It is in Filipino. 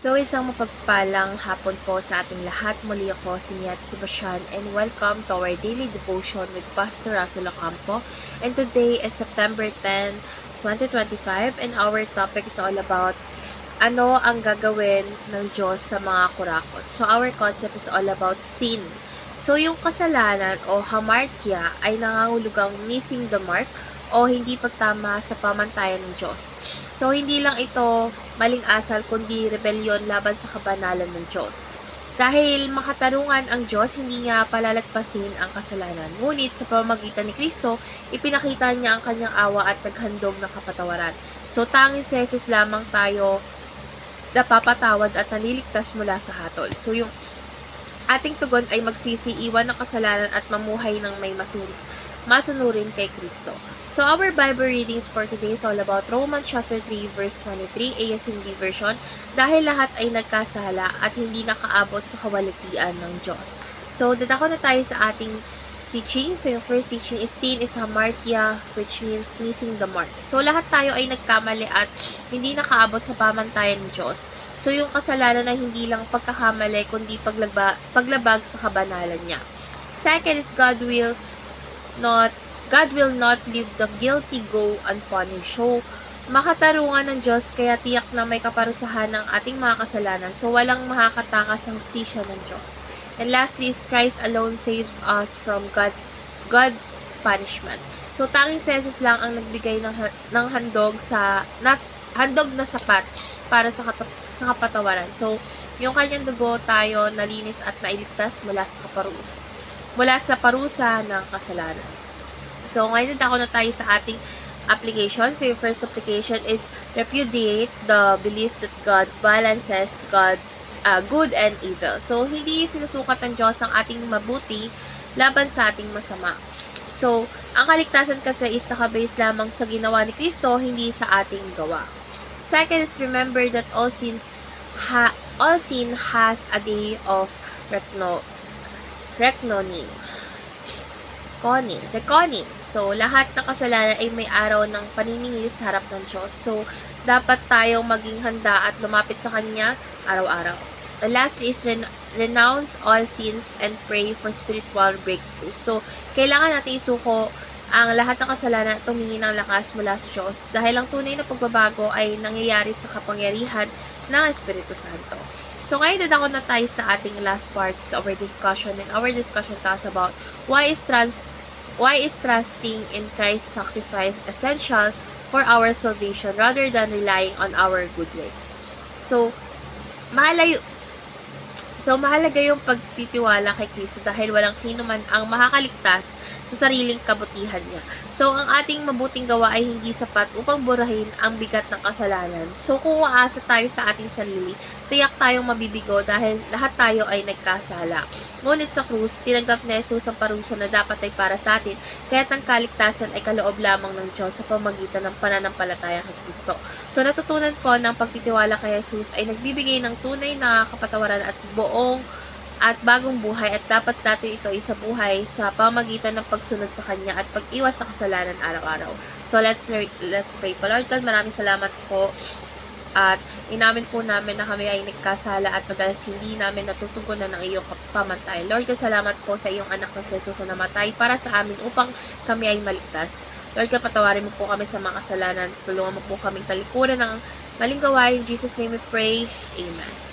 So, isang mapagpalang hapon po sa ating lahat. Muli ako si Niat Sebastian and welcome to our daily devotion with Pastor Russell Ocampo. And today is September 10, 2025 and our topic is all about ano ang gagawin ng Diyos sa mga kurakot. So, our concept is all about sin. So, yung kasalanan o hamartia ay nangangahulugang missing the mark o hindi pagtama sa pamantayan ng Diyos. So, hindi lang ito maling asal kundi rebelyon laban sa kabanalan ng Diyos. Dahil makatarungan ang Diyos, hindi niya palalagpasin ang kasalanan. Ngunit sa pamamagitan ni Kristo, ipinakita niya ang kanyang awa at naghandog ng kapatawaran. So, tanging si Jesus lamang tayo napapatawad at naliligtas mula sa hatol. So, yung ating tugon ay magsisi, iwan ng kasalanan at mamuhay ng may masunurin kay Kristo. So, our Bible readings for today is all about Romans chapter 3, verse 23, ASND version, dahil lahat ay nagkasala at hindi nakaabot sa kawalatian ng Diyos. So, dadako na tayo sa ating teaching. So, yung first teaching is sin is hamartia, which means missing the mark. So, lahat tayo ay nagkamali at hindi nakaabot sa pamantayan ng Diyos. So, yung kasalanan na hindi lang pagkakamali, kundi paglabag sa kabanalan niya. Second is God will not leave the guilty go unpunished. So, makatarungan ng Diyos kaya tiyak na may kaparusahan ng ating mga kasalanan. So, walang makakatakas ng hustisya ng Diyos. And lastly is Christ alone saves us from God's punishment. So, tanging si Jesus lang ang nagbigay ng handog na sapat para sa kapatawaran. So, yung kanyang dugo tayo nalinis at nailigtas mula sa parusa ng kasalanan. So, ngayon ako na tayo sa ating application. So, yung first application is repudiate the belief that God balances good and evil. So, hindi sinusukat ng Diyos ang ating mabuti laban sa ating masama. So, ang kaligtasan kasi is nakabase lamang sa ginawa ni Kristo, hindi sa ating gawa. Second is remember that all sin has a day of reckoning. So, lahat ng kasalanan ay may araw ng paniningil sa harap ng Diyos. So, dapat tayong maging handa at lumapit sa Kanya araw-araw. And lastly is renounce all sins and pray for spiritual breakthrough. So, kailangan natin isuko ang lahat ng kasalanan at tumingin ng lakas mula sa Diyos dahil ang tunay na pagbabago ay nangyayari sa kapangyarihan ng Espiritu Santo. So, ngayon dadako na tayo sa ating last part of our discussion. And our discussion talks about why is trusting in Christ's sacrifice essential for our salvation rather than relying on our good works. So, mahalaga yung pagtitiwala kay Kristo dahil walang sino man ang makakaligtas sa sariling kabutihan niya. So, ang ating mabuting gawa ay hindi sapat upang burahin ang bigat ng kasalanan. So, kung umaasa tayo sa ating sarili, tiyak tayong mabibigo dahil lahat tayo ay nagkasala. Ngunit sa krus, tinanggap ni Jesus ang parusa na dapat ay para sa atin, kaya't ang kaligtasan ay kaloob lamang ng Diyos sa pamamagitan ng pananampalataya kay Kristo. So, natutunan ko na ang pagtitiwala kay Jesus ay nagbibigay ng tunay na kapatawaran at bagong buhay at dapat natin ito isabuhay sa pamamagitan ng pagsunod sa Kanya at pag-iwas sa kasalanan araw-araw. So, let's pray po. Lord God, maraming salamat po at inamin po namin na kami ay nagkasala at madalas hindi namin natutugunan ng iyong pamantay. Lord God, salamat po sa iyong anak na si Jesus na namatay para sa amin upang kami ay maligtas. Lord God, patawarin mo po kami sa mga kasalanan. Tulungan mo po kaming talikuran ng maling gawain. In Jesus' name we pray. Amen.